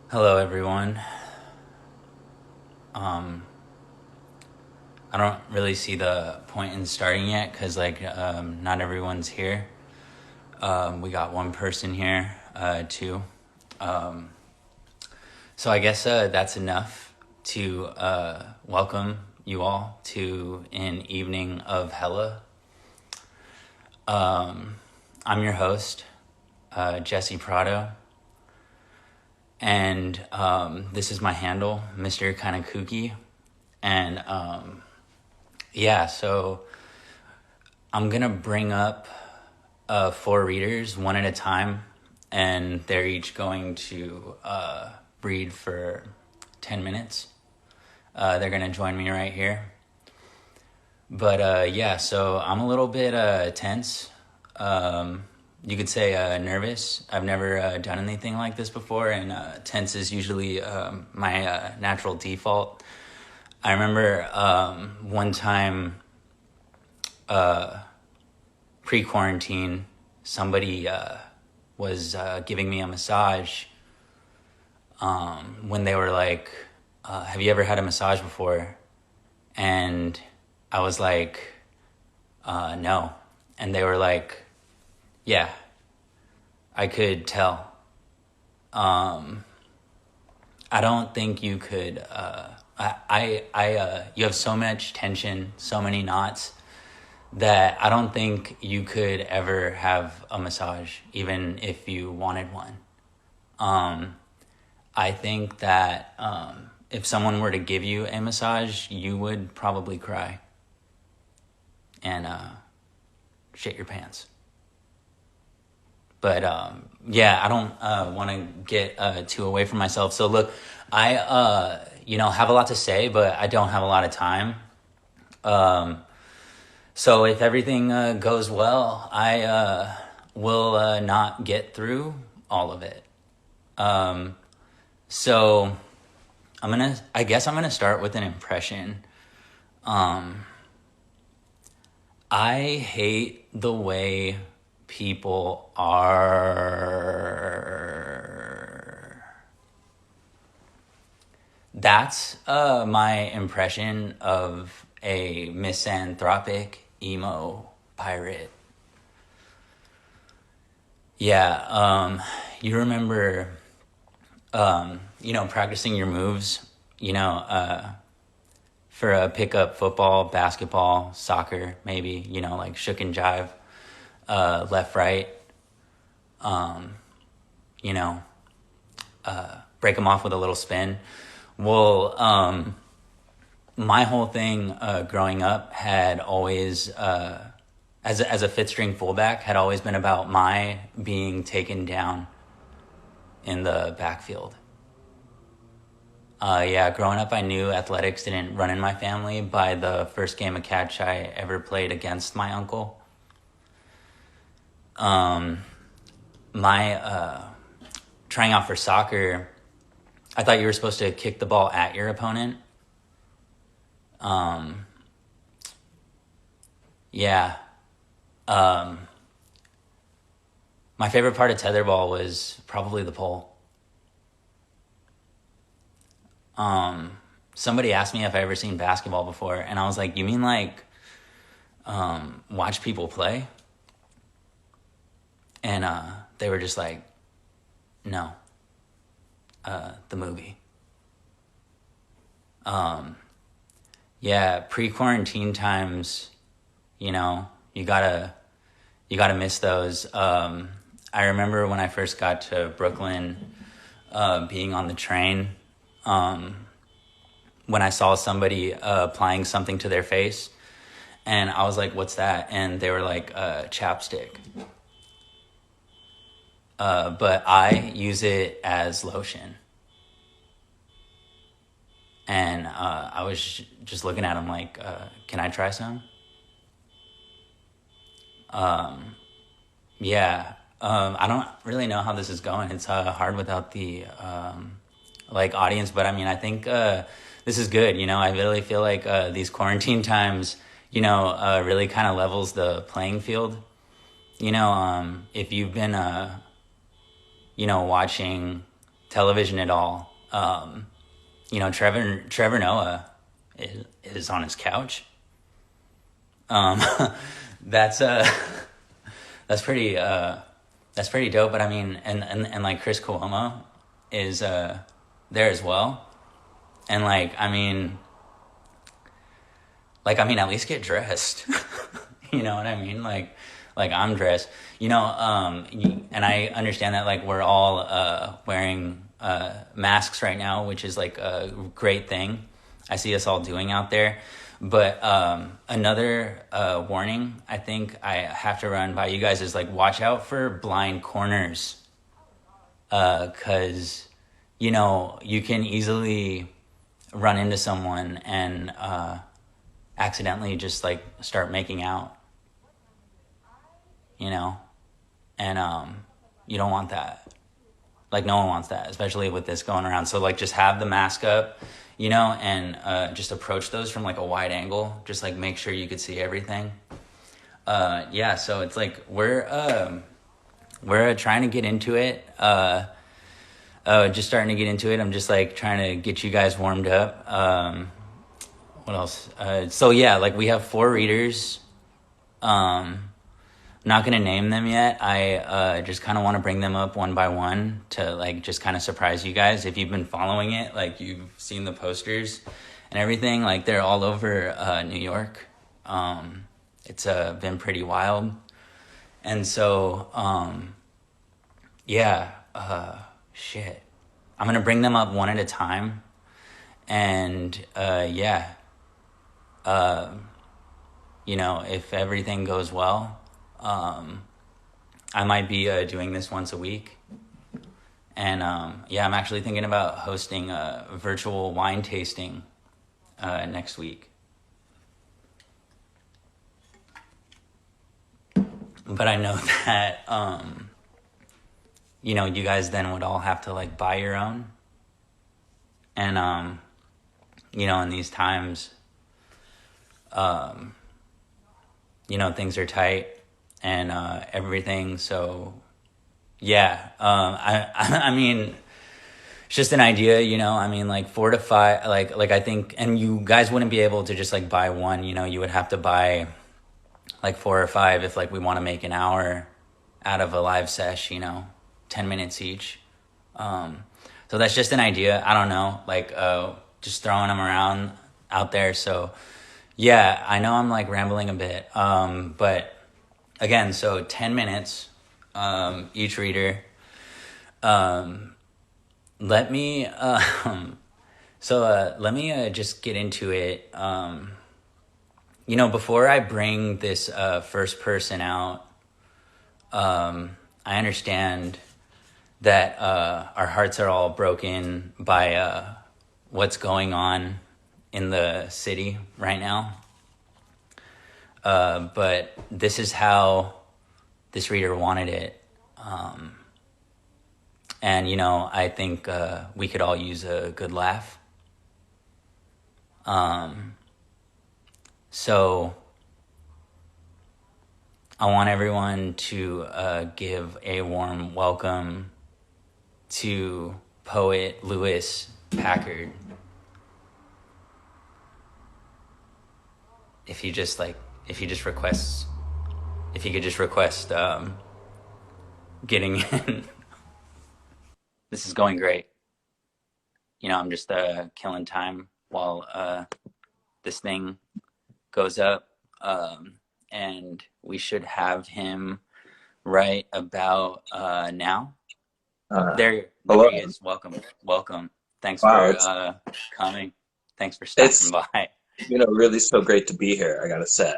Hello, everyone. Um, I don't really see the point in starting yet because, not everyone's here. We got one person here, two. Um, so I guess that's enough to welcome you all to an evening of Hella. I'm your host, Jesse Prado, and this is my handle, Mr. Kinda Kooky. And yeah, so I'm gonna bring up four readers one at a time, and they're each going to read for 10 minutes. They're gonna join me right here. But yeah, so I'm a little bit tense. You could say nervous. I've never done anything like this before, and tense is usually my natural default. I remember one time pre-quarantine, somebody was giving me a massage when they were like, have you ever had a massage before? And I was like, no. And they were like, yeah, I could tell. I don't think you could, you have so much tension, so many knots, that I don't think you could ever have a massage, even if you wanted one. I think that if someone were to give you a massage, you would probably cry and shit your pants. But yeah, I don't want to get too away from myself. So look, I have a lot to say, but I don't have a lot of time. So if everything goes well, I will not get through all of it. So I guess I'm gonna start with an impression. I hate the way people are. That's my impression of a misanthropic emo pirate. Yeah, you remember, practicing your moves, for a pickup football, basketball, soccer, maybe, like shook and jive, left, right, you know, break them off with a little spin. Well, my whole thing growing up had always, as a fifth string fullback, had always been about my being taken down in the backfield. Yeah, growing up, I knew athletics didn't run in my family. By the first game of catch I ever played against my uncle, my trying out for soccer, I thought you were supposed to kick the ball at your opponent. Yeah. My favorite part of tetherball was probably the pole. Somebody asked me if I ever seen basketball before, and I was like, you mean like watch people play? And they were just like, no, the movie. Yeah, pre-quarantine times, you gotta miss those. I remember when I first got to Brooklyn, being on the train, when I saw somebody applying something to their face, and I was like, what's that? And they were like, chapstick. But I use it as lotion. And I was just looking at him like, can I try some? Yeah. I don't really know how this is going. It's hard without the audience, but I mean, I think this is good. I really feel like these quarantine times, really kind of levels the playing field. If you've been, watching television at all. You know, Trevor Noah is on his couch. Um, that's that's pretty that's pretty dope. But I mean, and like Chris Cuomo is there as well. And like I mean, at least get dressed. You know what I mean? Like I'm dressed. You know, and I understand that like we're all wearing masks right now, which is like a great thing. I see us all doing out there. But another warning I think I have to run by you guys is like watch out for blind corners, because you know you can easily run into someone and accidentally just like start making out, you know, and you don't want that. Like no one wants that, especially with this going around. So like just have the mask up, you know, and just approach those from like a wide angle. Just like make sure you could see everything. Yeah, so it's like we're trying to get into it. Just starting to get into it. I'm just like trying to get you guys warmed up. What else? So yeah, like we have 4 readers. Not gonna name them yet. I just kind of want to bring them up one by one to like just kind of surprise you guys. If you've been following it, like you've seen the posters and everything, like they're all over New York. It's been pretty wild, and so yeah, shit. I'm gonna bring them up one at a time, and yeah, you know, if everything goes well, I might be doing this once a week. And yeah, I'm actually thinking about hosting a virtual wine tasting next week. But I know that, you know, you guys then would all have to like buy your own. And, you know, in these times, you know, things are tight and everything. So yeah, I mean, it's just an idea, you know. I mean, like 4 to 5, like I think, and you guys wouldn't be able to just like buy one. You know, you would have to buy like 4 or 5 if like we want to make an hour out of a live sesh. You know, 10 minutes each. So that's just an idea. I don't know, like just throwing them around out there. So yeah, I know I'm like rambling a bit, but again, so 10 minutes each reader. Let me let me just get into it. You know, before I bring this first person out, I understand that our hearts are all broken by what's going on in the city right now. But this is how this reader wanted it. And, you know, I think we could all use a good laugh. So I want everyone to give a warm welcome to poet Lewis Packard. If he just requests, if he could just request getting in. This is going great. You know, I'm just killing time while this thing goes up. And we should have him right about now. There Hello. he is. Welcome. Thanks Wow, for it's coming. Thanks for stopping it's by. really so great to be here, I gotta say.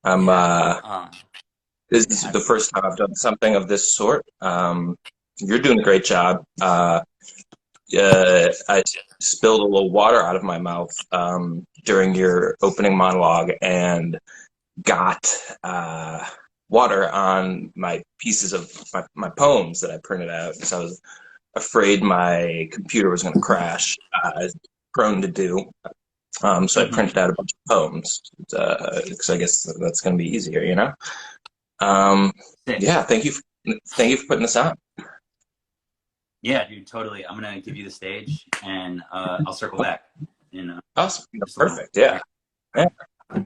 I'm Yeah. This Yeah. is the first time I've done something of this sort. You're doing a great job. I spilled a little water out of my mouth during your opening monologue and got water on my pieces of my poems that I printed out because I was afraid my computer was going to crash, as prone to do. So I Hmm. printed out a bunch of poems because I guess that's going to be easier, you know. Um, Sick. yeah, thank you for putting this on. Yeah, dude, totally. I'm gonna give you the stage, and I'll circle back in Awesome. just a little bit. Perfect. Yeah. All right. Yeah.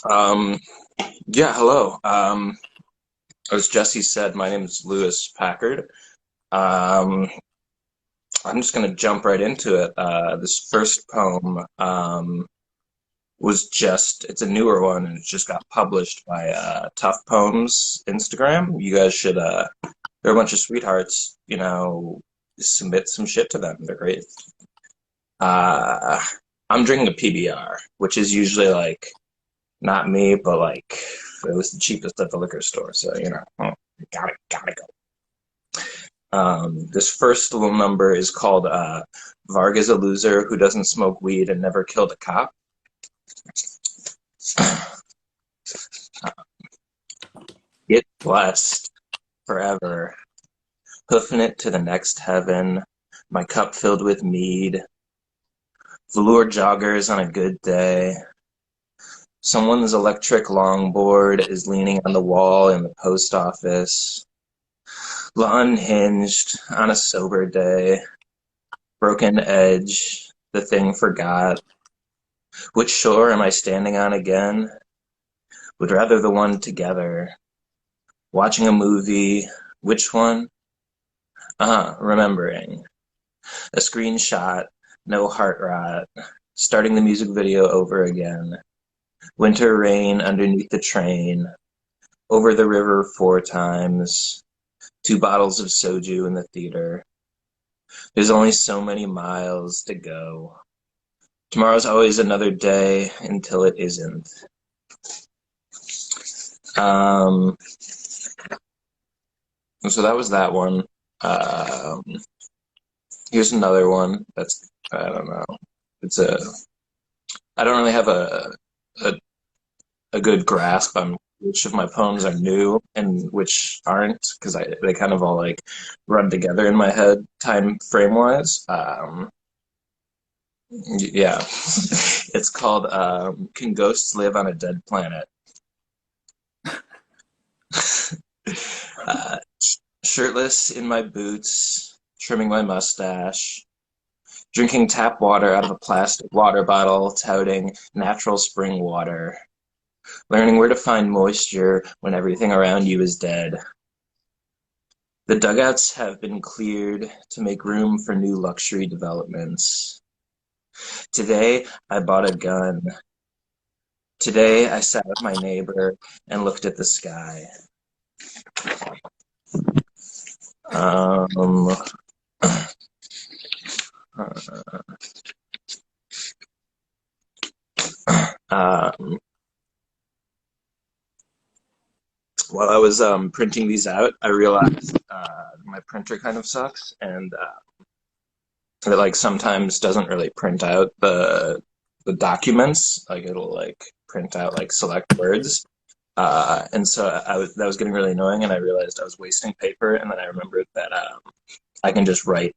Um, yeah. Hello. As Jesse said, my name is Lewis Packard. Um, I'm just going to jump right into it. This first poem was it's a newer one and it just got published by Tough Poems Instagram. You guys should, they're a bunch of sweethearts, submit some shit to them. They're great. Uh, I'm drinking a PBR, which is usually like not me, but like it was the cheapest at the liquor store. So, gotta go. This first little number is called Varg is a loser who doesn't smoke weed and never killed a cop. Get blessed forever, hoofing it to the next heaven, my cup filled with mead, velour joggers on a good day. Someone's electric longboard is leaning on the wall in the post office. La unhinged on a sober day, broken edge, the thing forgot. Which shore am I standing on again? Would rather the one together. Watching a movie, which one? Remembering. A screenshot, no heart rot. Starting the music video over again. Winter rain underneath the train. Over the river 4 times. 2 bottles of soju in the theater. There's only so many miles to go. Tomorrow's always another day until it isn't. So that was that one. Here's another one that's, I don't know. I don't really have a, a good grasp on which of my poems are new and which aren't, because they kind of all like run together in my head time frame wise. Yeah. It's called Can Ghosts Live on a Dead Planet? uh, Shirtless in my boots, trimming my mustache, drinking tap water out of a plastic water bottle, touting natural spring water, learning where to find moisture when everything around you is dead. The dugouts have been cleared to make room for new luxury developments. Today, I bought a gun. Today, I sat with my neighbor and looked at the sky. Um, um, while I was printing these out, I realized my printer kind of sucks, and it like sometimes doesn't really print out the documents. Like it'll like print out like select words, and so that was getting really annoying, and I realized I was wasting paper, and then I remembered that I can just write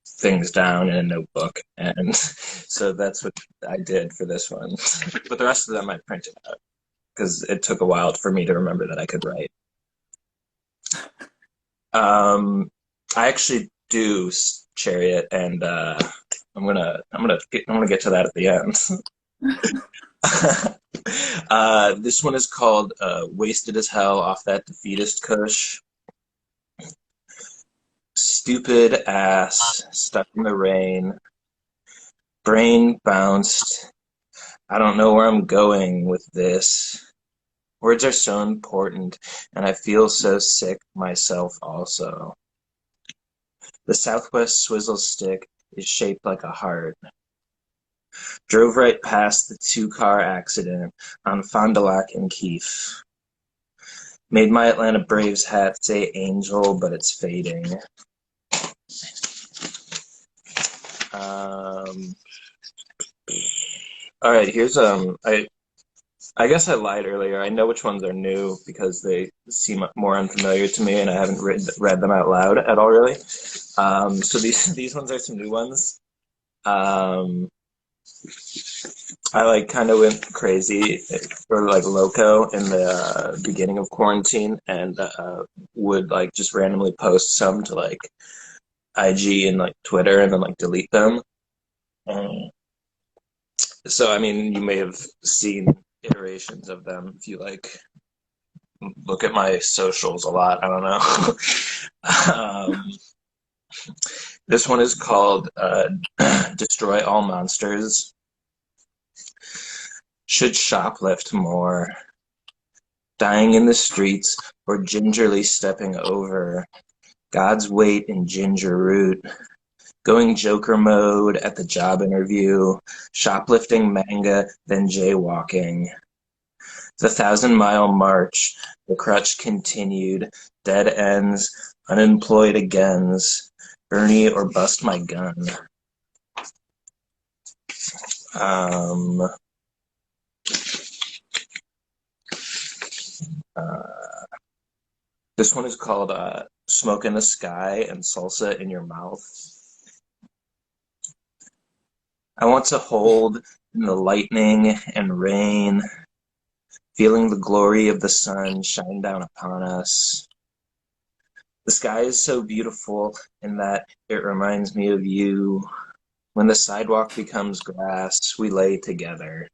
things down in a notebook, and so that's what I did for this one. But the rest of them I printed out because it took a while for me to remember that I could write. I actually do Chariot, and I'm gonna get to that at the end. This one is called "Wasted as Hell" off that Defeatist Kush. Stupid ass stuck in the rain, brain bounced. I don't know where I'm going with this. Words are so important, and I feel so sick myself also. The Southwest swizzle stick is shaped like a heart. Drove right past the 2-car accident on Fond du Lac and Keefe. Made my Atlanta Braves hat say Angel, but it's fading. All right, here's I guess I lied earlier. I know which ones are new because they seem more unfamiliar to me, and I haven't read them out loud at all, really. So these ones are some new ones. I like kind of went crazy or like loco in the beginning of quarantine and would like just randomly post some to like IG and like Twitter and then like delete them. Um, so I mean, you may have seen iterations of them if you like look at my socials a lot. I don't know. This one is called Destroy All Monsters. Should shoplift more. Dying in the streets or gingerly stepping over God's weight in ginger root. Going Joker mode at the job interview. Shoplifting manga, then jaywalking. The 1,000-mile march, the crutch continued, dead ends, unemployed agains, Bernie or bust my gun. Um, this one is called Smoke in the Sky and Salsa in Your Mouth. I want to hold in the lightning and rain, feeling the glory of the sun shine down upon us. The sky is so beautiful in that it reminds me of you. When the sidewalk becomes grass, we lay together,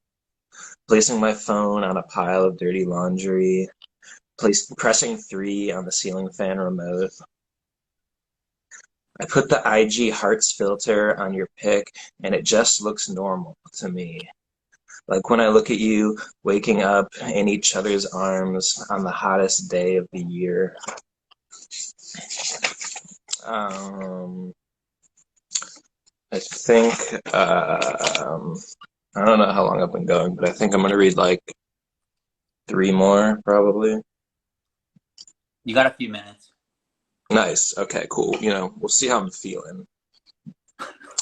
placing my phone on a pile of dirty laundry, pressing 3 on the ceiling fan remote. I put the IG hearts filter on your pic, and it just looks normal to me. Like when I look at you waking up in each other's arms on the hottest day of the year. I think, I don't know how long I've been going, but I think I'm going to read like 3 more, probably. You got a few minutes. Nice. Okay, cool. You know, we'll see how I'm feeling.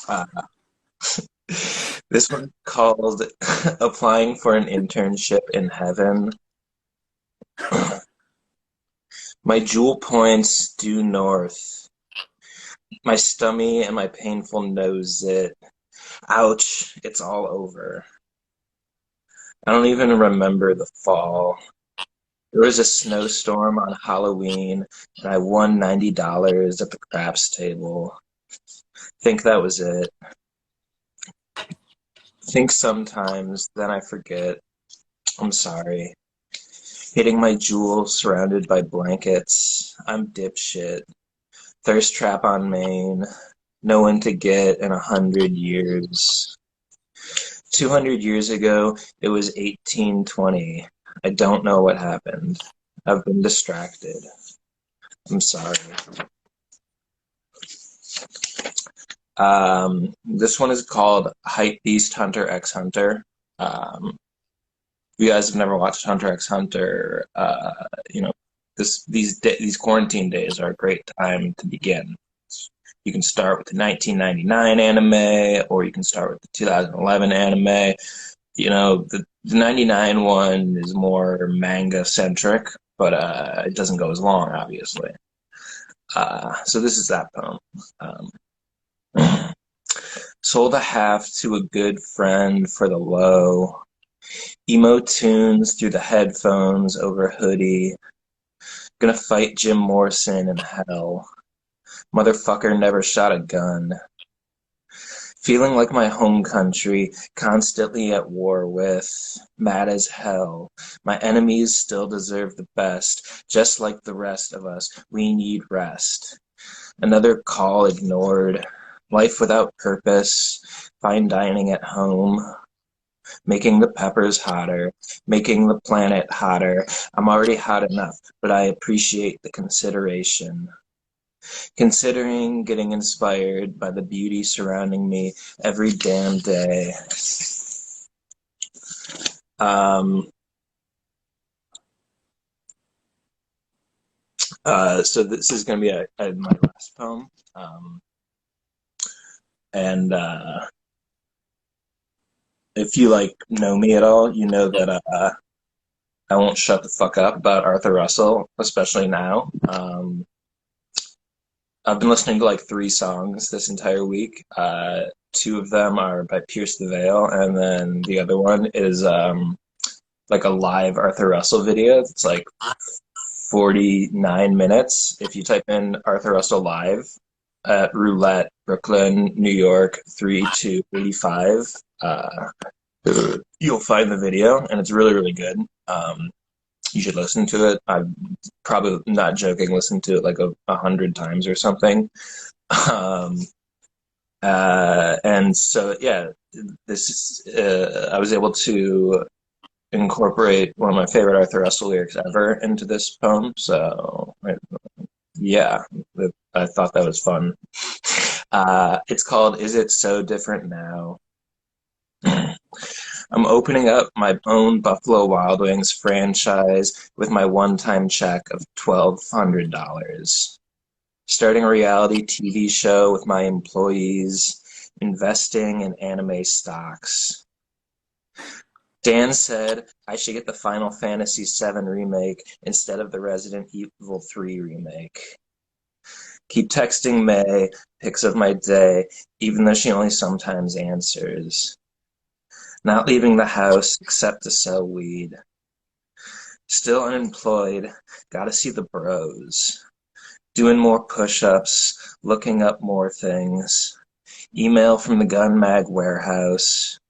Uh, this one called Applying for an Internship in Heaven. My jewel points due north. My stummy and my painful nose it. Ouch, it's all over. I don't even remember the fall. There was a snowstorm on Halloween, and I won $90 at the craps table. Think that was it. Think sometimes, then I forget. I'm sorry. Hitting my jewel surrounded by blankets. I'm dipshit. Thirst trap on Maine. No one to get in 100 years. 200 years ago, it was 1820. I don't know what happened. I've been distracted. I'm sorry. This one is called Hype Beast Hunter x Hunter. If you guys have never watched Hunter x Hunter, you know, these quarantine days are a great time to begin. You can start with the 1999 anime, or you can start with the 2011 anime. You know, the 99 one is more manga centric, but it doesn't go as long, obviously. So this is that poem. Sold a half to a good friend for the low. Emo tunes through the headphones over hoodie. Gonna fight Jim Morrison in hell. Motherfucker never shot a gun. Feeling like my home country, constantly at war with, mad as hell. My enemies still deserve the best, just like the rest of us. We need rest. Another call ignored. Life without purpose. Fine dining at home. Making the peppers hotter. Making the planet hotter. I'm already hot enough, but I appreciate the consideration. Considering getting inspired by the beauty surrounding me every damn day. So this is going to be my last poem. And if you like know me at all, you know that I won't shut the fuck up about Arthur Russell, especially now. I've been listening to like 3 songs this entire week. two of them are by Pierce the Veil, and then the other one is like a live Arthur Russell video. It's like 49 minutes. If you type in Arthur Russell live at Roulette, Brooklyn, New York, 3285, you'll find the video, and it's really, really good. You should listen to it. I'm probably not joking, listened to it like 100 times or something. Um, and so, yeah, this is, I was able to incorporate one of my favorite Arthur Russell lyrics ever into this poem. So, yeah, I thought that was fun. It's called Is It So Different Now? I'm opening up my own Buffalo Wild Wings franchise with my one-time check of $1,200. Starting a reality TV show with my employees, investing in anime stocks. Dan said I should get the Final Fantasy VII remake instead of the Resident Evil 3 remake. Keep texting May pics of my day, even though she only sometimes answers. Not leaving the house except to sell weed. Still unemployed, gotta see the bros. Doing more push-ups, looking up more things. Email from the Gun Mag warehouse.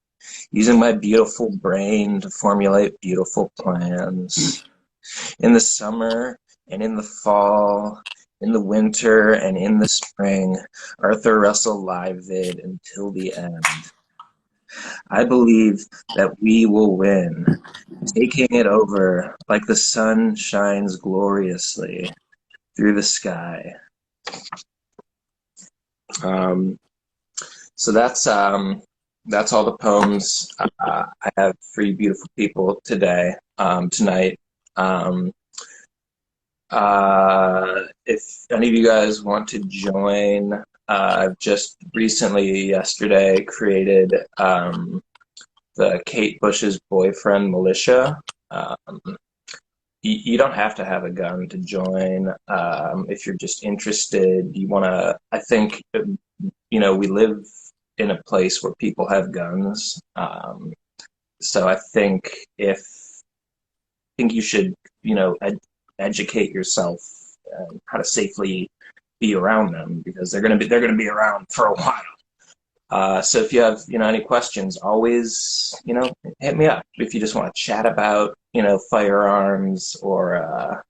Using my beautiful brain to formulate beautiful plans. In the summer and in the fall, in the winter and in the spring, Arthur Russell live vid until the end. I believe that we will win, taking it over like the sun shines gloriously through the sky. So that's all the poems I have for you beautiful people today, tonight. If any of you guys want to join, I've just recently, yesterday, created the Kate Bush's Boyfriend Militia. You don't have to have a gun to join. If you're just interested, you want to, I think, we live in a place where people have guns. So I think you should, educate yourself how to safely be around them, because they're gonna be around for a while. So if you have any questions, always hit me up. If you just want to chat about firearms or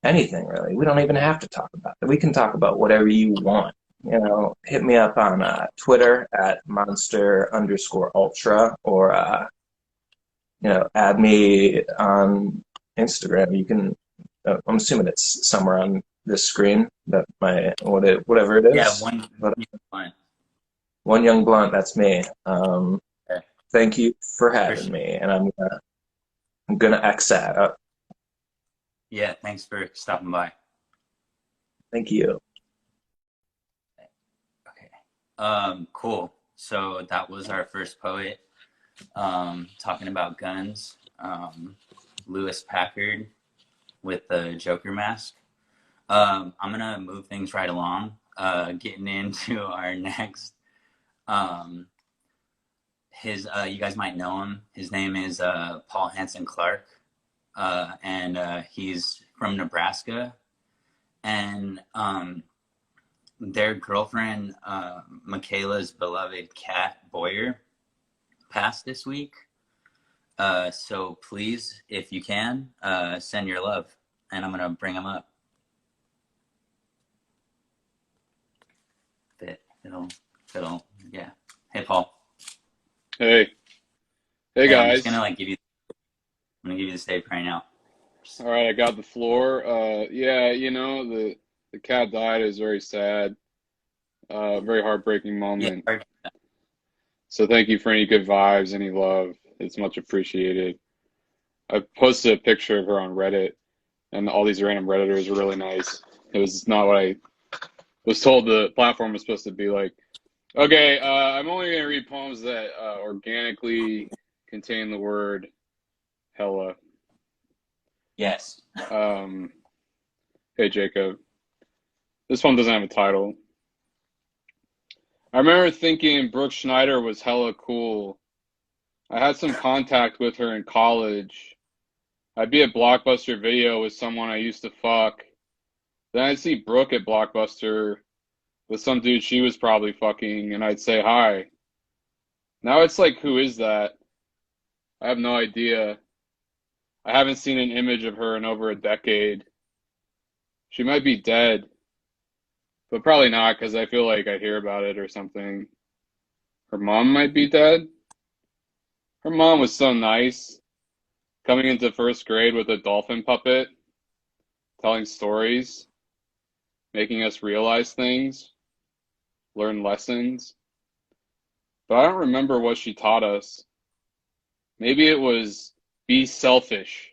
anything really, we don't even have to talk about it. We can talk about whatever you want. Hit me up on Twitter at monster_ultra, or add me on Instagram. You can. I'm assuming it's somewhere on this screen. That whatever it is. Yeah, one blunt. One Young Blunt. That's me. Okay. Thank you for having me, and I'm gonna X that up. Yeah, thanks for stopping by. Thank you. Okay. Cool. So that was our first poet, talking about guns. Lewis Packard with the Joker mask. I'm gonna move things right along. Getting into our next. You guys might know him. His name is Paul Hanson Clark, and he's from Nebraska. And their girlfriend, Michaela's beloved cat Boyer, passed this week. So please, if you can, send your love, and I'm gonna bring him up. It'll, yeah. Hey, Paul. Hey I'm guys. just gonna give you the stage right now. All right, I got the floor. Yeah, the cat died. Is very sad. Very heartbreaking moment. Yeah. So thank you for any good vibes, any love. It's much appreciated. I posted a picture of her on Reddit, and all these random Redditors were really nice. It was not what I was told the platform was supposed to be like. Okay, I'm only going to read poems that organically contain the word hella. Yes. Hey, Jacob. This one doesn't have a title. I remember thinking Brooke Schneider was hella cool. I had some contact with her in college. I'd be at Blockbuster Video with someone I used to fuck. Then I'd see Brooke at Blockbuster with some dude she was probably fucking, and I'd say hi. Now it's like, who is that? I have no idea. I haven't seen an image of her in over a decade. She might be dead, but probably not because I feel like I'd hear about it or something. Her mom might be dead. Her mom was so nice, coming into first grade with a dolphin puppet, telling stories, making us realize things, learn lessons. But I don't remember what she taught us. Maybe it was be selfish.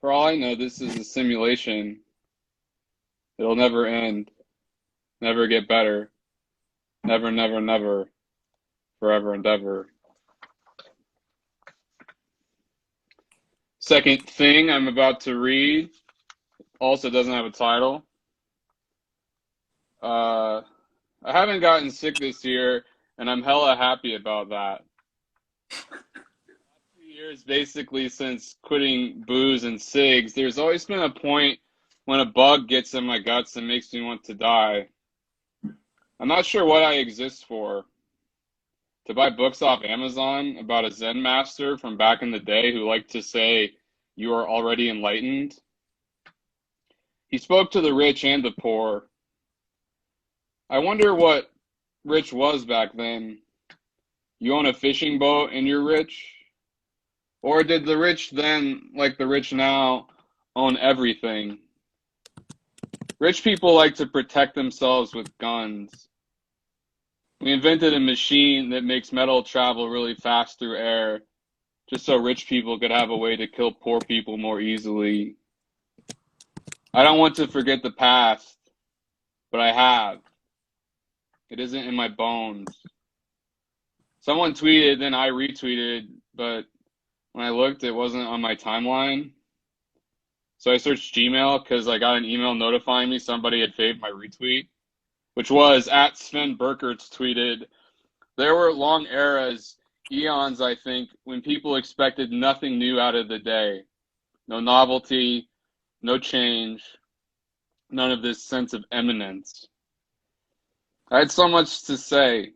For all I know, this is a simulation. It'll never end, never get better, never, never, never, forever and ever. Second thing I'm about to read also doesn't have a title. I haven't gotten sick this year, and I'm hella happy about that. 2 years basically since quitting booze and cigs, there's always been a point when a bug gets in my guts and makes me want to die. I'm not sure what I exist for. To buy books off Amazon about a Zen master from back in the day who liked to say, "You are already enlightened." He spoke to the rich and the poor. I wonder what rich was back then. You own a fishing boat and you're rich? Or did the rich then, like the rich now, own everything? Rich people like to protect themselves with guns. We invented a machine that makes metal travel really fast through air, just so rich people could have a way to kill poor people more easily. I don't want to forget the past, but I have. It isn't in my bones. Someone tweeted, then I retweeted, but when I looked, it wasn't on my timeline. So I searched Gmail because I got an email notifying me somebody had faved my retweet, which was at Sven Burkertz tweeted, "There were long eras, eons, I think, when people expected nothing new out of the day. No novelty, no change, none of this sense of eminence." I had so much to say,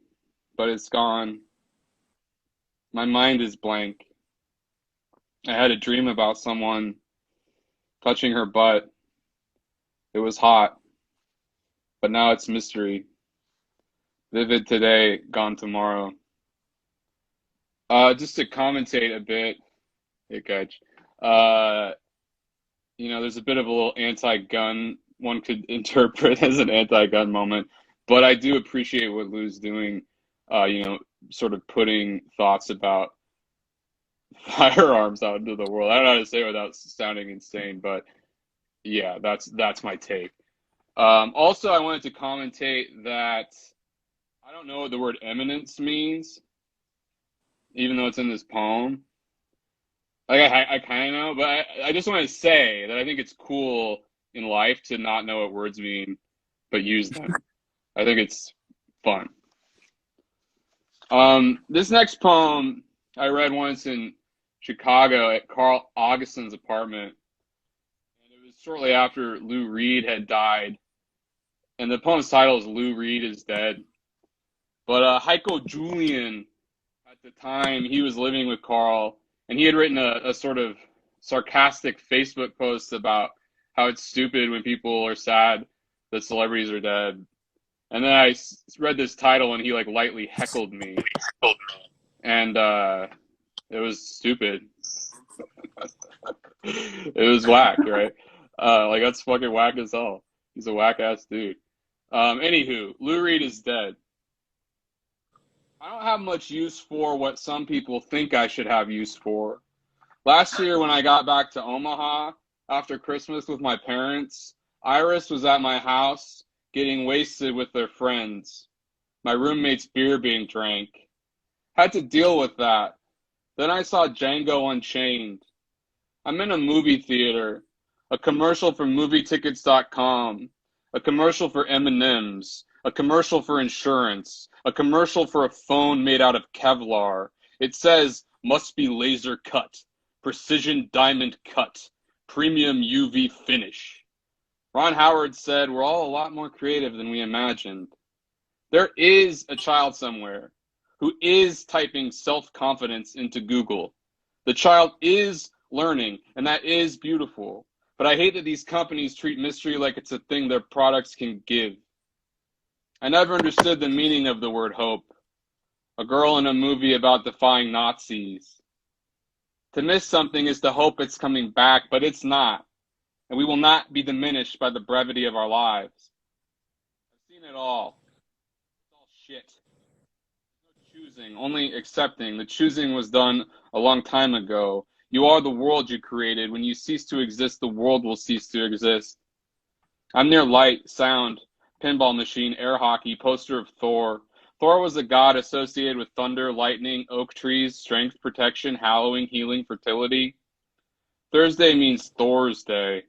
but it's gone. My mind is blank. I had a dream about someone touching her butt. It was hot, but now it's mystery. Vivid today, gone tomorrow. Just to commentate a bit, hey, Coach. There's a bit of a little anti-gun one could interpret as an anti-gun moment, but I do appreciate what Lou's doing, sort of putting thoughts about firearms out into the world. I don't know how to say it without sounding insane, but yeah, that's my take. Also, I wanted to commentate that I don't know what the word eminence means, even though it's in this poem. Like I kind of know, but I just want to say that I think it's cool in life to not know what words mean, but use them. I think it's fun. This next poem I read once in Chicago at Carl Augustin's apartment, and it was shortly after Lou Reed had died. And the poem's title is "Lou Reed is Dead." But Heiko Julian, at the time, he was living with Carl, and he had written a sort of sarcastic Facebook post about how it's stupid when people are sad that celebrities are dead. And then I read this title, and he like lightly heckled me, and it was stupid. It was whack, right? Like that's fucking whack as hell. He's a whack ass dude. Anywho, Lou Reed is dead. I don't have much use for what some people think I should have use for. Last year, when I got back to Omaha after Christmas with my parents, Iris was at my house getting wasted with their friends. My roommate's beer being drank. Had to deal with that. Then I saw Django Unchained. I'm in a movie theater, a commercial for movietickets.com, a commercial for M&M's, a commercial for insurance, a commercial for a phone made out of Kevlar. It says, must be laser cut, precision diamond cut, premium UV finish. Ron Howard said, we're all a lot more creative than we imagined. There is a child somewhere who is typing self-confidence into Google. The child is learning, and that is beautiful. But I hate that these companies treat mystery like it's a thing their products can give. I never understood the meaning of the word hope. A girl in a movie about defying Nazis. To miss something is to hope it's coming back, but it's not. And we will not be diminished by the brevity of our lives. I've seen it all. It's all shit. No choosing, only accepting. The choosing was done a long time ago. You are the world you created. When you cease to exist, the world will cease to exist. I'm near light, sound, pinball machine, air hockey, poster of Thor. Thor was a god associated with thunder, lightning, oak trees, strength, protection, hallowing, healing, fertility. Thursday means Thor's Day.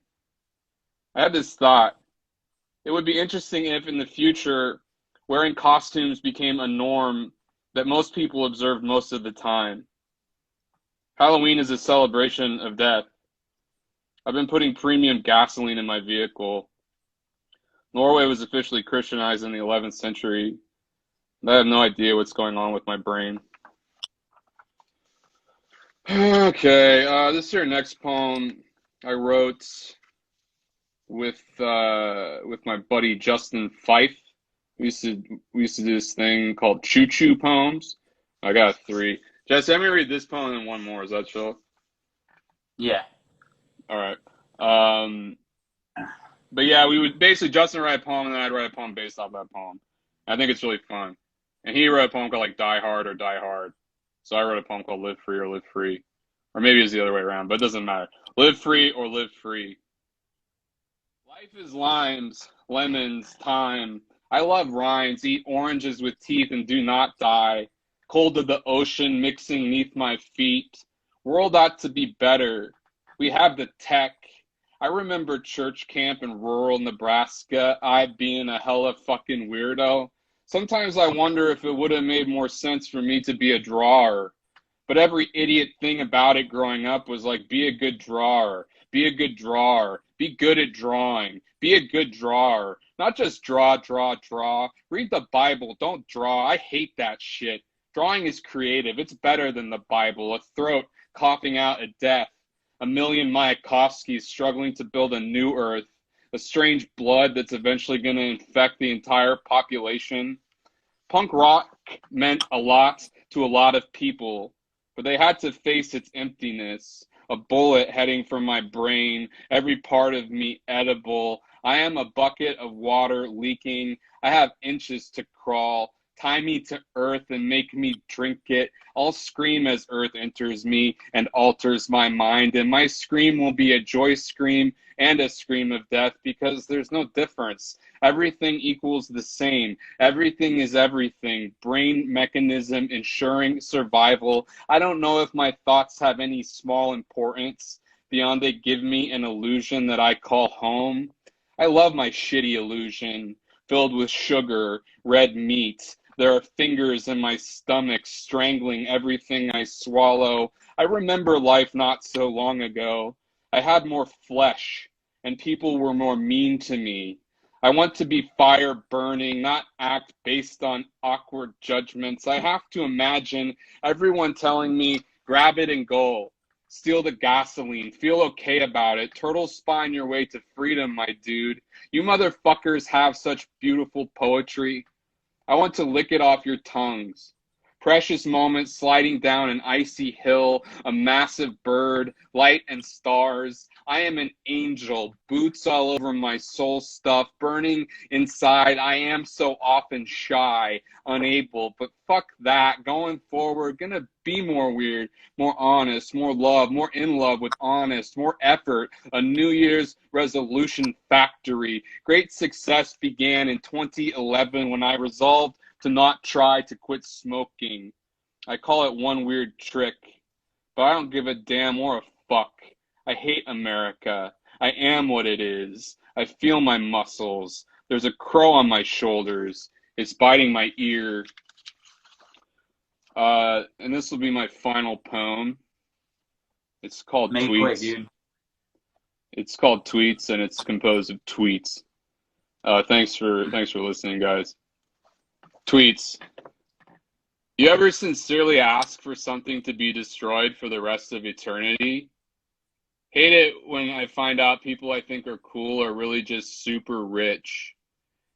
I had this thought. It would be interesting if in the future wearing costumes became a norm that most people observed most of the time. Halloween is a celebration of death. I've been putting premium gasoline in my vehicle. Norway was officially Christianized in the 11th century. I have no idea what's going on with my brain. Okay, this here next poem I wrote with my buddy Justin Fife. We used to do this thing called Choo Choo poems. I got 3. Jesse, let me read this poem and one more. Is that chill? Yeah. All right. But yeah, we would basically Justin would write a poem and then I'd write a poem based off that poem. I think it's really fun. And he wrote a poem called like Die Hard or Die Hard. So I wrote a poem called Live Free or Live Free. Or maybe it's the other way around, but it doesn't matter. Live free or live free. Life is limes, lemons, thyme. I love rinds, eat oranges with teeth and do not die. Cold of the ocean mixing neath my feet. World ought to be better. We have the tech. I remember church camp in rural Nebraska, I being a hella fucking weirdo. Sometimes I wonder if it would have made more sense for me to be a drawer. But every idiot thing about it growing up was like, be a good drawer, be a good drawer, be good at drawing, be a good drawer. Not just draw. Read the Bible, don't draw. I hate that shit. Drawing is creative. It's better than the Bible. A throat coughing out a death. A million Mayakovskis struggling to build a new earth. A strange blood that's eventually going to infect the entire population. Punk rock meant a lot to a lot of people, but they had to face its emptiness. A bullet heading for my brain, every part of me edible. I am a bucket of water leaking. I have inches to crawl. Tie me to earth and make me drink it. I'll scream as earth enters me and alters my mind. And my scream will be a joy scream and a scream of death because there's no difference. Everything equals the same. Everything is everything. Brain mechanism ensuring survival. I don't know if my thoughts have any small importance beyond they give me an illusion that I call home. I love my shitty illusion filled with sugar, red meat. There are fingers in my stomach strangling everything I swallow. I remember life not so long ago. I had more flesh, and people were more mean to me. I want to be fire burning, not act based on awkward judgments. I have to imagine everyone telling me, grab it and go. Steal the gasoline. Feel okay about it. Turtle spine your way to freedom, my dude. You motherfuckers have such beautiful poetry. I want to lick it off your tongues. Precious moments sliding down an icy hill, a massive bird, light and stars. I am an angel, boots all over my soul stuff, burning inside. I am so often shy, unable, but fuck that. Going forward, gonna be more weird, more honest, more love, more in love with honest, more effort. A New Year's resolution factory. Great success began in 2011 when I resolved to not try to quit smoking. I call it one weird trick, but I don't give a damn or a fuck. I hate America. I am what it is. I feel my muscles. There's a crow on my shoulders. It's biting my ear. And this will be my final poem. It's called Make way, Tweets. dude. It's called Tweets, and it's composed of tweets. Thanks for listening, guys. Tweets. You ever sincerely ask for something to be destroyed for the rest of eternity? Hate it when I find out people I think are cool are really just super rich.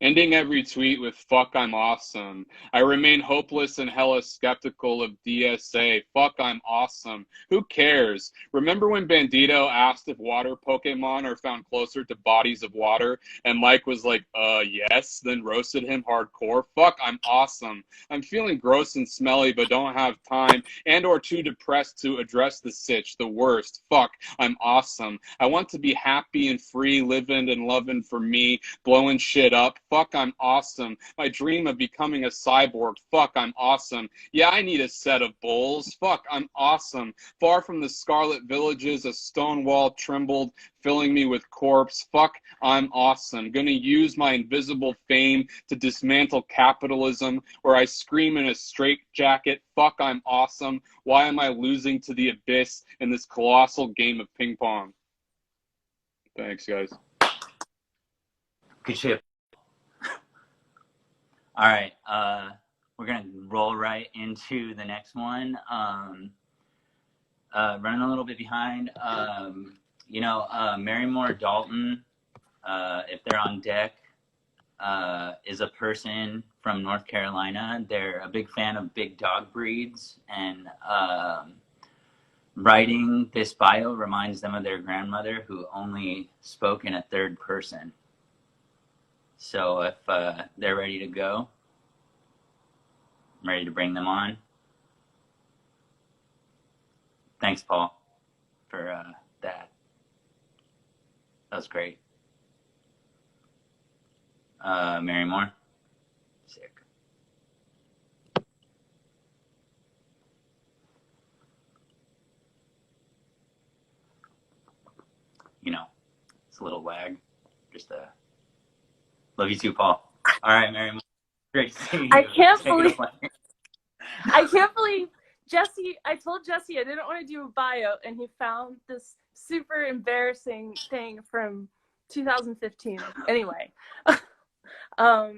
Ending every tweet with "fuck, I'm awesome." I remain hopeless and hella skeptical of DSA. Fuck, I'm awesome. Who cares? Remember when Bandito asked if water Pokemon are found closer to bodies of water, and Mike was like, yes, then roasted him hardcore? Fuck, I'm awesome. I'm feeling gross and smelly, but don't have time and or too depressed to address the sitch, the worst. Fuck, I'm awesome. I want to be happy and free, living and loving for me, blowing shit up. Fuck, I'm awesome. My dream of becoming a cyborg. Fuck, I'm awesome. Yeah, I need a set of bulls. Fuck, I'm awesome. Far from the scarlet villages, a stone wall trembled, filling me with corpse. Fuck, I'm awesome. Gonna use my invisible fame to dismantle capitalism, where I scream in a straitjacket. Fuck, I'm awesome. Why am I losing to the abyss in this colossal game of ping pong? Thanks, guys. Good shit. All right, we're gonna roll right into the next one. Running a little bit behind. Marymore Dalton, if they're on deck, is a person from North Carolina. They're a big fan of big dog breeds, and writing this bio reminds them of their grandmother, who only spoke in a third person. So if they're ready to go, I'm ready to bring them on. Thanks, Paul, for that. That was great. Marymore? Sick. It's a little wag. Just love you too, Paul. All right, Marymore. Great to see you. I can't believe Jesse. I told Jesse I didn't want to do a bio, and he found this super embarrassing thing from 2015. Anyway, my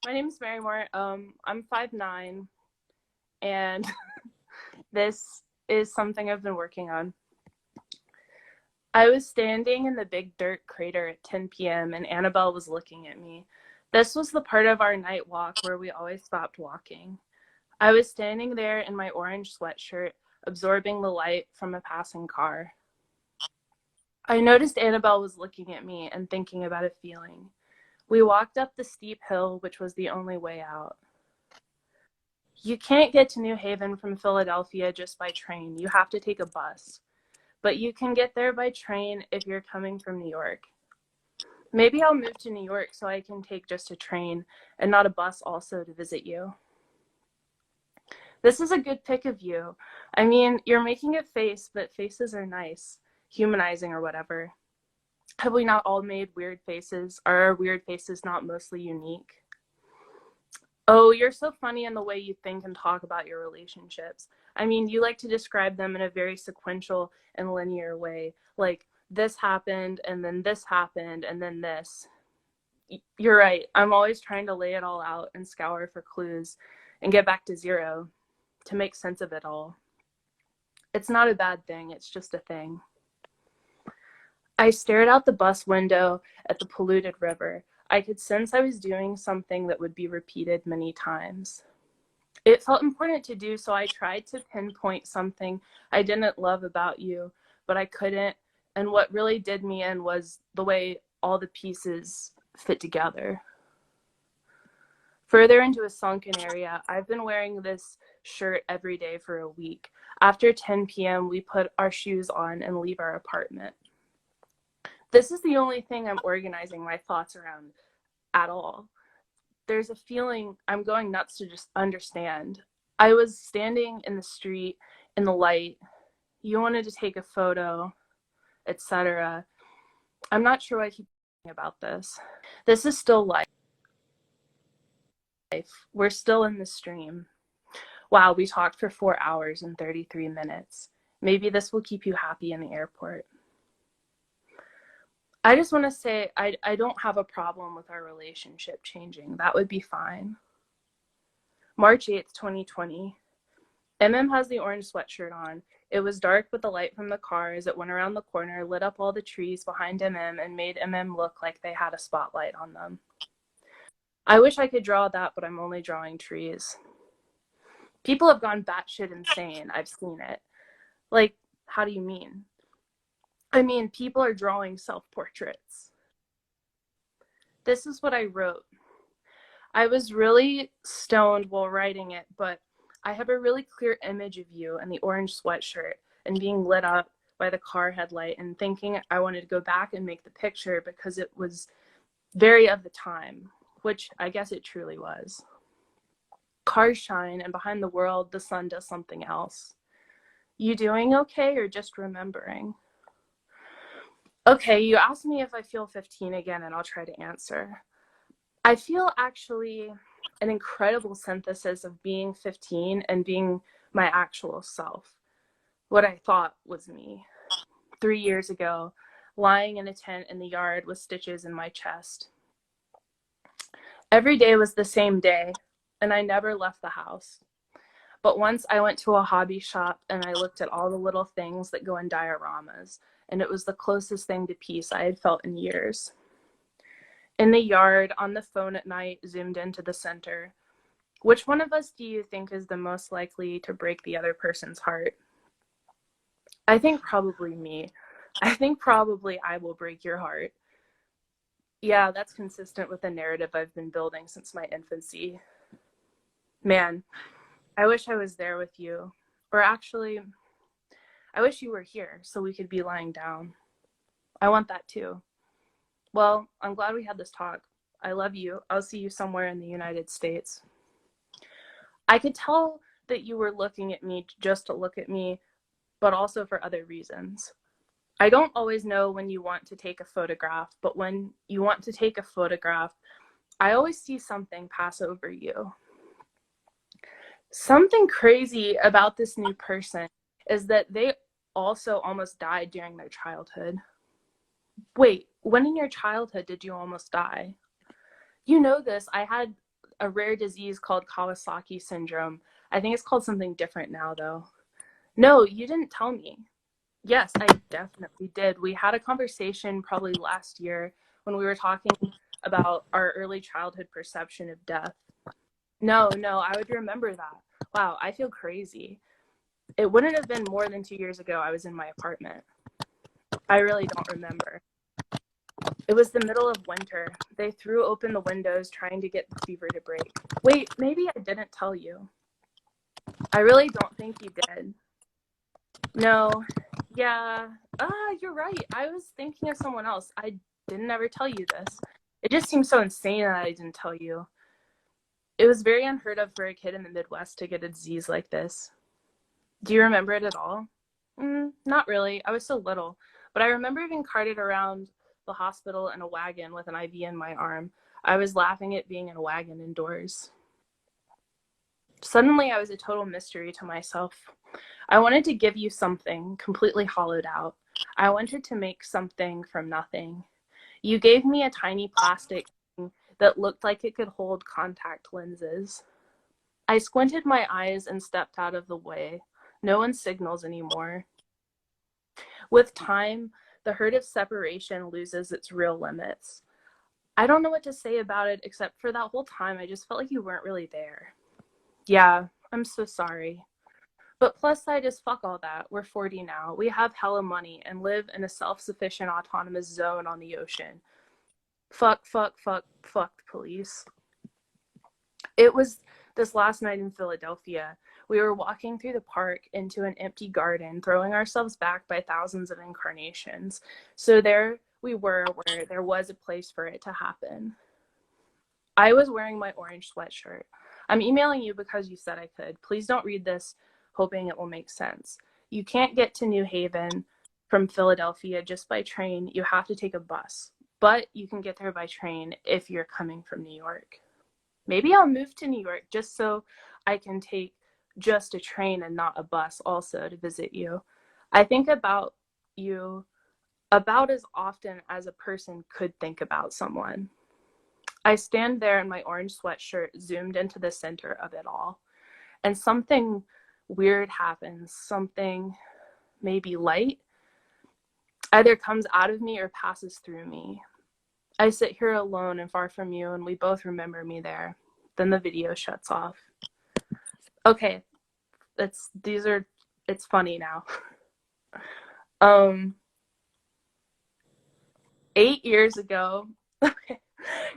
name is Marymore. I'm 5'9", and this is something I've been working on. I was standing in the big dirt crater at 10 p.m. and Annabelle was looking at me. This was the part of our night walk where we always stopped walking. I was standing there in my orange sweatshirt, absorbing the light from a passing car. I noticed Annabelle was looking at me and thinking about a feeling. We walked up the steep hill, which was the only way out. You can't get to New Haven from Philadelphia just by train. You have to take a bus. But you can get there by train if you're coming from New York. Maybe I'll move to New York so I can take just a train and not a bus also to visit you. This is a good pic of you. I mean, you're making a face, but faces are nice, humanizing or whatever. Have we not all made weird faces? Are our weird faces not mostly unique? Oh, you're so funny in the way you think and talk about your relationships. I mean, you like to describe them in a very sequential and linear way, like this happened and then this happened and then this. You're right. I'm always trying to lay it all out and scour for clues and get back to zero to make sense of it all. It's not a bad thing. It's just a thing. I stared out the bus window at the polluted river. I could sense I was doing something that would be repeated many times. It felt important to do, so I tried to pinpoint something I didn't love about you, but I couldn't. And what really did me in was the way all the pieces fit together. Further into a sunken area, I've been wearing this shirt every day for a week. After 10 p.m., we put our shoes on and leave our apartment. This is the only thing I'm organizing my thoughts around at all. There's a feeling I'm going nuts to just understand. I was standing in the street in the light. You wanted to take a photo, etc. I'm not sure why I keep about this. This is still life. We're still in the stream. Wow, we talked for 4 hours and 33 minutes. Maybe this will keep you happy in the airport. I just want to say I don't have a problem with our relationship changing. That would be fine. March 8th, 2020. MM has the orange sweatshirt on. It was dark, but the light from the car as it went around the corner lit up all the trees behind MM and made MM look like they had a spotlight on them. I wish I could draw that, but I'm only drawing trees. People have gone batshit insane. I've seen it. Like, how do you mean? I mean, people are drawing self-portraits. This is what I wrote. I was really stoned while writing it, but I have a really clear image of you in the orange sweatshirt and being lit up by the car headlight and thinking I wanted to go back and make the picture because it was very of the time, which I guess it truly was. Cars shine, and behind the world, the sun does something else. You doing okay or just remembering? Okay, you asked me if I feel 15 again, and I'll try to answer. I feel actually an incredible synthesis of being 15 and being my actual self, what I thought was me. 3 years ago, lying in a tent in the yard with stitches in my chest. Every day was the same day, and I never left the house. But once I went to a hobby shop and I looked at all the little things that go in dioramas, and it was the closest thing to peace I had felt in years. In the yard, on the phone at night, zoomed into the center. Which one of us do you think is the most likely to break the other person's heart? I think probably me. I think probably I will break your heart. Yeah, that's consistent with the narrative I've been building since my infancy. Man, I wish I was there with you. Or actually, I wish you were here so we could be lying down. I want that too. Well, I'm glad we had this talk. I love you. I'll see you somewhere in the United States. I could tell that you were looking at me just to look at me, but also for other reasons. I don't always know when you want to take a photograph, but when you want to take a photograph, I always see something pass over you. Something crazy about this new person is that they also almost died during their childhood. Wait, when in your childhood did you almost die? You know this, I had a rare disease called Kawasaki syndrome. I think it's called something different now, though. No, you didn't tell me. Yes, I definitely did. We had a conversation probably last year when we were talking about our early childhood perception of death. No, I would remember that. Wow, I feel crazy. It wouldn't have been more than 2 years ago I was in my apartment. I really don't remember. It was the middle of winter. They threw open the windows trying to get the fever to break. Wait, maybe I didn't tell you. I really don't think you did. No, yeah. You're right. I was thinking of someone else. I didn't ever tell you this. It just seems so insane that I didn't tell you. It was very unheard of for a kid in the Midwest to get a disease like this. Do you remember it at all? Not really. I was so little. But I remember being carted around the hospital in a wagon with an IV in my arm. I was laughing at being in a wagon indoors. Suddenly, I was a total mystery to myself. I wanted to give you something completely hollowed out. I wanted to make something from nothing. You gave me a tiny plastic thing that looked like it could hold contact lenses. I squinted my eyes and stepped out of the way. No one signals anymore. With time, the hurt of separation loses its real limits. I don't know what to say about it, except for that whole time I just felt like you weren't really there. Yeah, I'm so sorry. But plus side is fuck all that. We're 40 now. We have hella money and live in a self-sufficient autonomous zone on the ocean. Fuck the police. It was this last night in Philadelphia. We were walking through the park into an empty garden, throwing ourselves back by thousands of incarnations. So there we were where there was a place for it to happen. I was wearing my orange sweatshirt. I'm emailing you because you said I could. Please don't read this hoping it will make sense. You can't get to New Haven from Philadelphia just by train. You have to take a bus. but you can get there by train if you're coming from New York. Maybe I'll move to New York just so I can take just a train and not a bus also to visit you. I think about you about as often as a person could think about someone. I stand there in my orange sweatshirt, zoomed into the center of it all, and something weird happens, something maybe light, either comes out of me or passes through me. I sit here alone and far from you, and we both remember me there. Then the video shuts off. Okay, it's funny now. 8 years ago,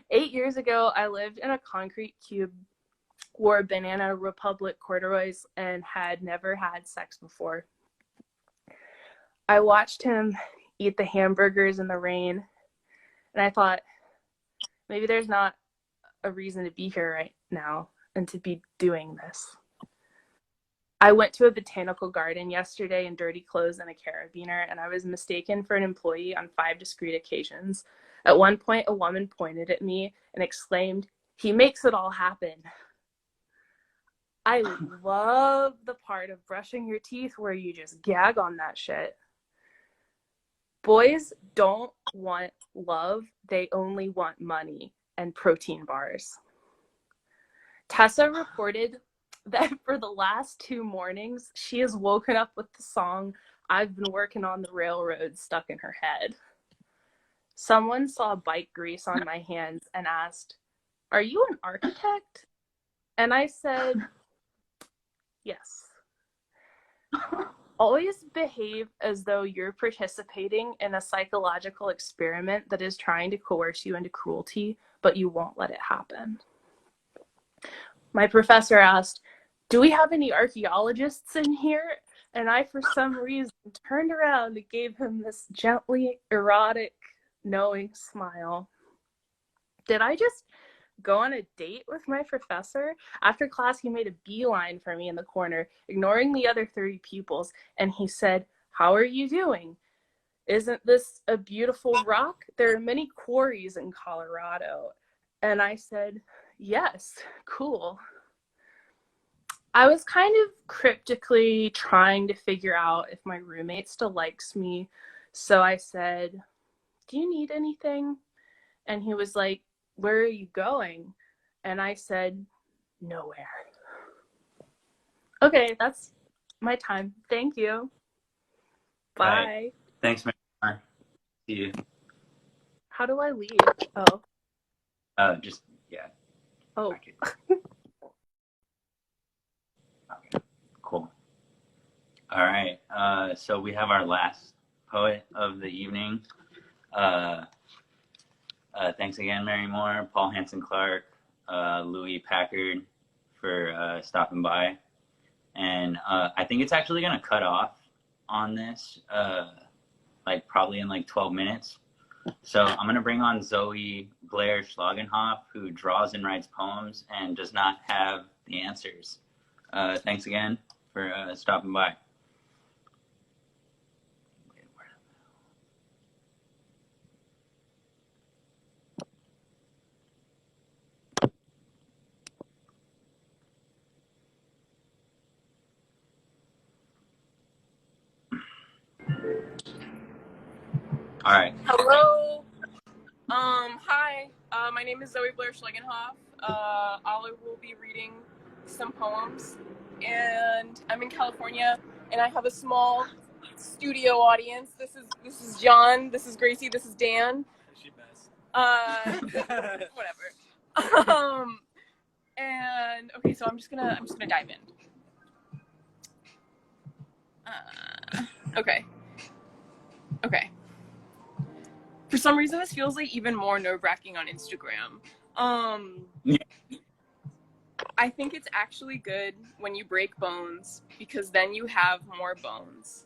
8 years ago, I lived in a concrete cube, wore Banana Republic corduroys, and had never had sex before. I watched him eat the hamburgers in the rain, and I thought, maybe there's not a reason to be here right now and to be doing this. I went to a botanical garden yesterday in dirty clothes and a carabiner, and I was mistaken for an employee on 5 discrete occasions. At one point, a woman pointed at me and exclaimed, "He makes it all happen." I love the part of brushing your teeth where you just gag on that shit. Boys don't want love, they only want money and protein bars. Tessa reported that for the last 2 mornings, she has woken up with the song "I've Been Working on the Railroad" stuck in her head. Someone saw bike grease on my hands and asked, "Are you an architect?" And I said, yes. Always behave as though you're participating in a psychological experiment that is trying to coerce you into cruelty, but you won't let it happen. My professor asked, "Do we have any archaeologists in here?" And I, for some reason, turned around and gave him this gently erotic, knowing smile. Did I just go on a date with my professor? After class, he made a beeline for me in the corner, ignoring the other 30 pupils, and he said, "How are you doing? Isn't this a beautiful rock? There are many quarries in Colorado." And I said, "Yes, cool." I was kind of cryptically trying to figure out if my roommate still likes me. So I said, "Do you need anything?" And he was like, "Where are you going?" And I said, "Nowhere." Okay, that's my time. Thank you. Bye. Right. Thanks, man. See you. How do I leave? Oh. Just, yeah. Oh. Okay. Okay. Cool. All right. So we have our last poet of the evening. Thanks again, Mary Moore, Paul Hanson Clark, Louis Packard for stopping by. And I think it's actually going to cut off on this, like probably in like 12 minutes. So I'm going to bring on Zoe Blair Schlagenhoff, who draws and writes poems and does not have the answers. Thanks again for stopping by. All right. Hello. Hi. My name is Zoe Blair Schlegenhoff. I will be reading some poems, and I'm in California, and I have a small studio audience. This is John. This is Gracie. This is Dan. She best. Whatever. And okay, so I'm just gonna dive in. Okay. For some reason, this feels like even more nerve-wracking on Instagram. I think it's actually good when you break bones, because then you have more bones.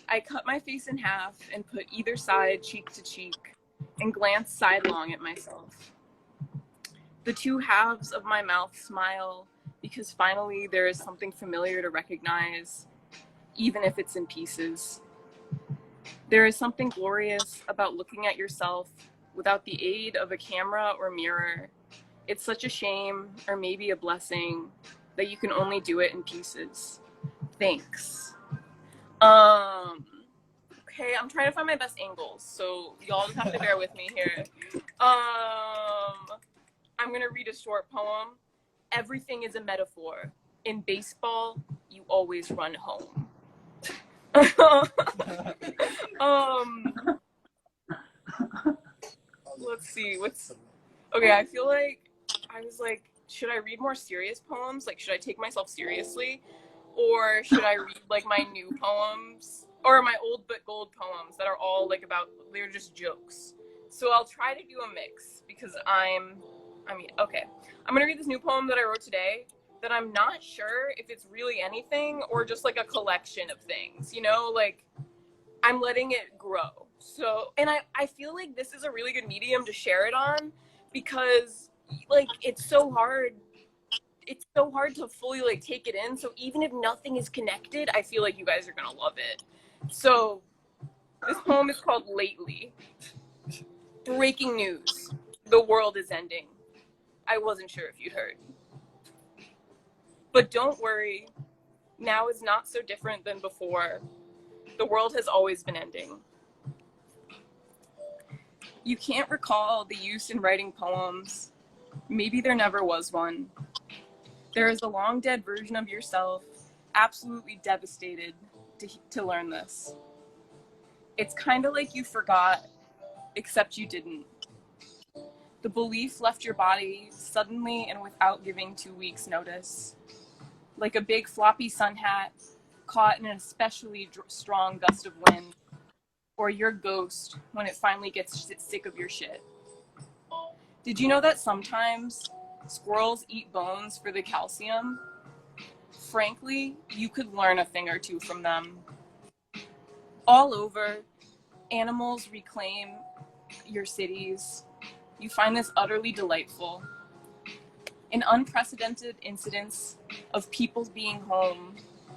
I cut my face in half and put either side cheek to cheek and glanced sidelong at myself. The two halves of my mouth smile because finally there is something familiar to recognize, even if it's in pieces. There is something glorious about looking at yourself without the aid of a camera or mirror. It's such a shame, or maybe a blessing, that you can only do it in pieces. Thanks. Okay, I'm trying to find my best angles, so y'all just have to bear with me here. I'm gonna read a short poem. Everything is a metaphor. In baseball, you always run home. Let's see, okay, I feel like I was like, should I read more serious poems? Like, should I take myself seriously? Or should I read like my new poems or my old but gold poems that are all like they're just jokes. So I'll try to do a mix because okay. I'm gonna read this new poem that I wrote today that I'm not sure if it's really anything or just like a collection of things, like I'm letting it grow. So, and I feel like this is a really good medium to share it on because like it's so hard to fully like take it in. So even if nothing is connected, I feel like you guys are gonna love it. So this poem is called Lately. Breaking news. The world is ending. I wasn't sure if you'd heard. But don't worry. Now is not so different than before. The world has always been ending. You can't recall the use in writing poems. Maybe there never was one. There is a long dead version of yourself, absolutely devastated to learn this. It's kind of like you forgot, except you didn't. The belief left your body suddenly and without giving 2 weeks' notice. Like a big floppy sun hat caught in an especially strong gust of wind, or your ghost when it finally gets sick of your shit. Did you know that sometimes squirrels eat bones for the calcium? Frankly, you could learn a thing or two from them. All over, animals reclaim your cities. You find this utterly delightful. In unprecedented incidents of people being home,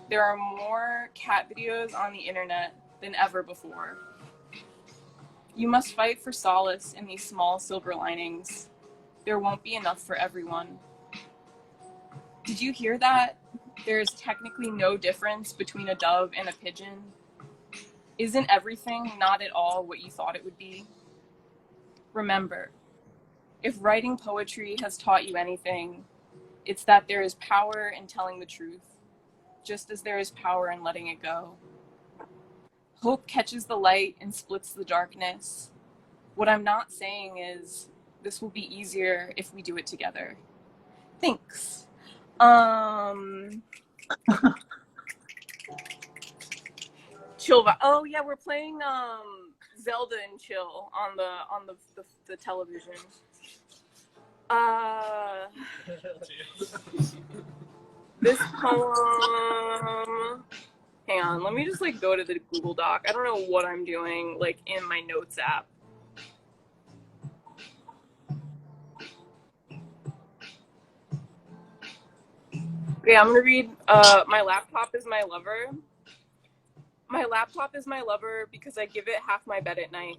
there are more cat videos on the internet than ever before. You must fight for solace in these small silver linings. There won't be enough for everyone. Did you hear that? There is technically no difference between a dove and a pigeon. Isn't everything not at all what you thought it would be? Remember, if writing poetry has taught you anything, it's that there is power in telling the truth, just as there is power in letting it go. Hope catches the light and splits the darkness. What I'm not saying is this will be easier if we do it together. Thanks. Chill. Oh yeah, we're playing Zelda and Chill on the television. This poem. Hang on, let me just like go to the Google Doc. I don't know what I'm doing like in my notes app. Okay, I'm gonna read My Laptop is My Lover. My laptop is my lover because I give it half my bed at night.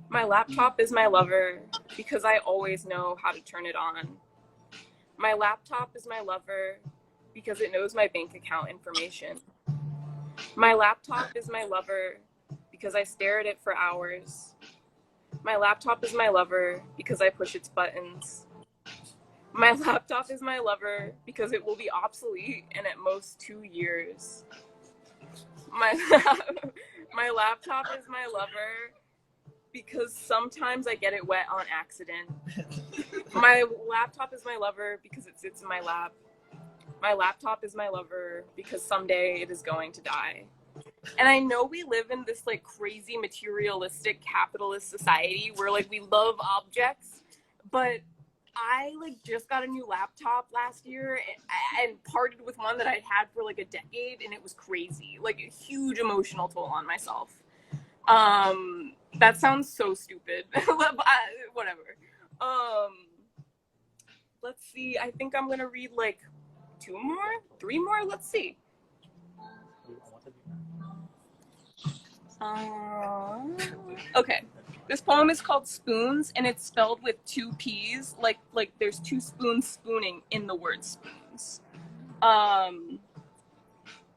My laptop is my lover because I always know how to turn it on. My laptop is my lover because it knows my bank account information. My laptop is my lover because I stare at it for hours. My laptop is my lover because I push its buttons. My laptop is my lover because it will be obsolete in at most 2 years. My laptop is my lover because sometimes I get it wet on accident. My laptop is my lover because it sits in my lap. My laptop is my lover because someday it is going to die. And I know we live in this like crazy materialistic capitalist society where like we love objects, but I like just got a new laptop last year and parted with one that I'd had for like a decade, and it was crazy, like a huge emotional toll on myself. That sounds so stupid. Whatever. Let's see. I think I'm gonna read like 2 more, 3 more. Let's see. Okay. This poem is called Spoons, and it's spelled with 2 P's, like there's 2 spoons spooning in the word spoons.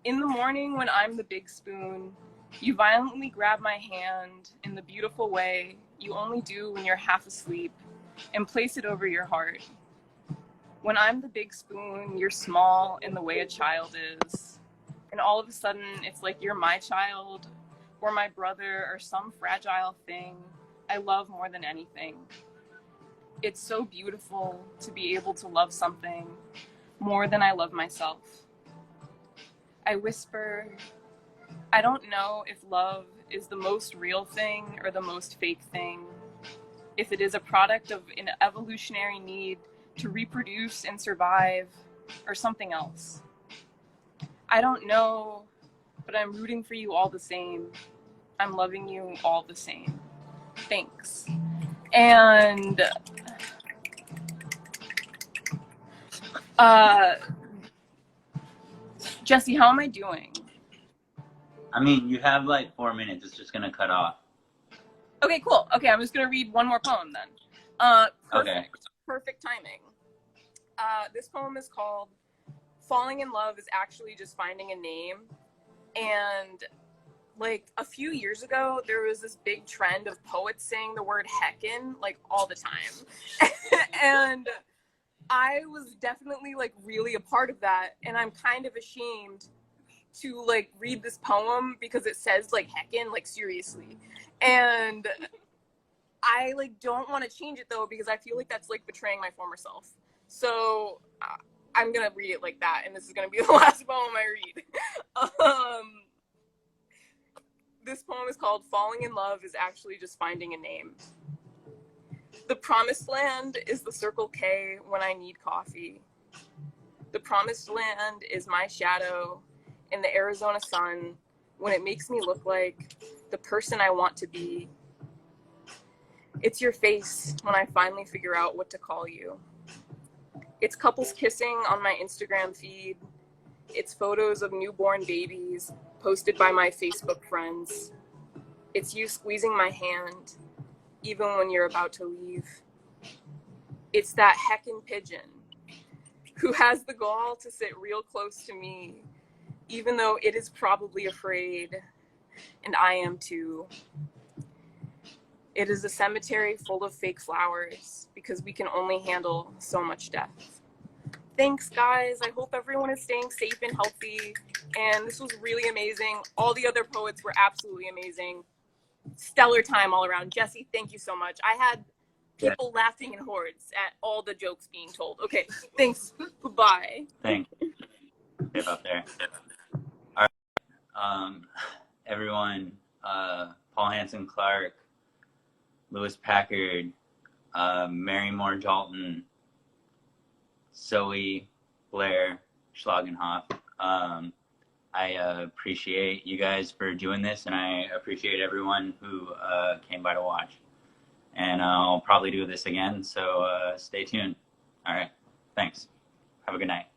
In the morning when I'm the big spoon, you violently grab my hand in the beautiful way you only do when you're half asleep and place it over your heart. When I'm the big spoon, you're small in the way a child is. And all of a sudden, it's like you're my child or my brother or some fragile thing I love more than anything. It's so beautiful to be able to love something more than I love myself. I whisper, I don't know if love is the most real thing or the most fake thing, if it is a product of an evolutionary need to reproduce and survive, or something else. I don't know, but I'm rooting for you all the same. I'm loving you all the same. Thanks. And Jesse, how am I doing? I mean, you have like 4 minutes. It's just gonna cut off. Okay, cool. Okay, I'm just gonna read one more poem then. Perfect. Okay. Perfect timing. This poem is called Falling in Love is Actually Just Finding a Name. And like a few years ago, there was this big trend of poets saying the word heckin' like all the time. And I was definitely like really a part of that. And I'm kind of ashamed to like read this poem because it says like heckin', like seriously. And I like don't want to change it though because I feel like that's like betraying my former self. So I'm gonna read it like that, and this is gonna be the last poem I read. This poem is called Falling in Love is Actually Just Finding a Name. The promised land is the Circle K when I need coffee. The promised land is my shadow in the Arizona sun when it makes me look like the person I want to be. It's your face when I finally figure out what to call you. It's couples kissing on my Instagram feed. It's photos of newborn babies posted by my Facebook friends. It's you squeezing my hand, even when you're about to leave. It's that heckin' pigeon who has the gall to sit real close to me, even though it is probably afraid, and I am too. It is a cemetery full of fake flowers because we can only handle so much death. Thanks, guys. I hope everyone is staying safe and healthy. And this was really amazing. All the other poets were absolutely amazing. Stellar time all around. Jesse, thank you so much. I had people laughing in hordes at all the jokes being told. Okay, thanks. Goodbye. Thanks. Up there. All right. Everyone, Paul Hanson Clark, Lewis Packard, Mary Moore Jalton, Zoe, Blair, Schlagenhoff. I appreciate you guys for doing this, and I appreciate everyone who came by to watch. And I'll probably do this again, so stay tuned. All right, thanks. Have a good night.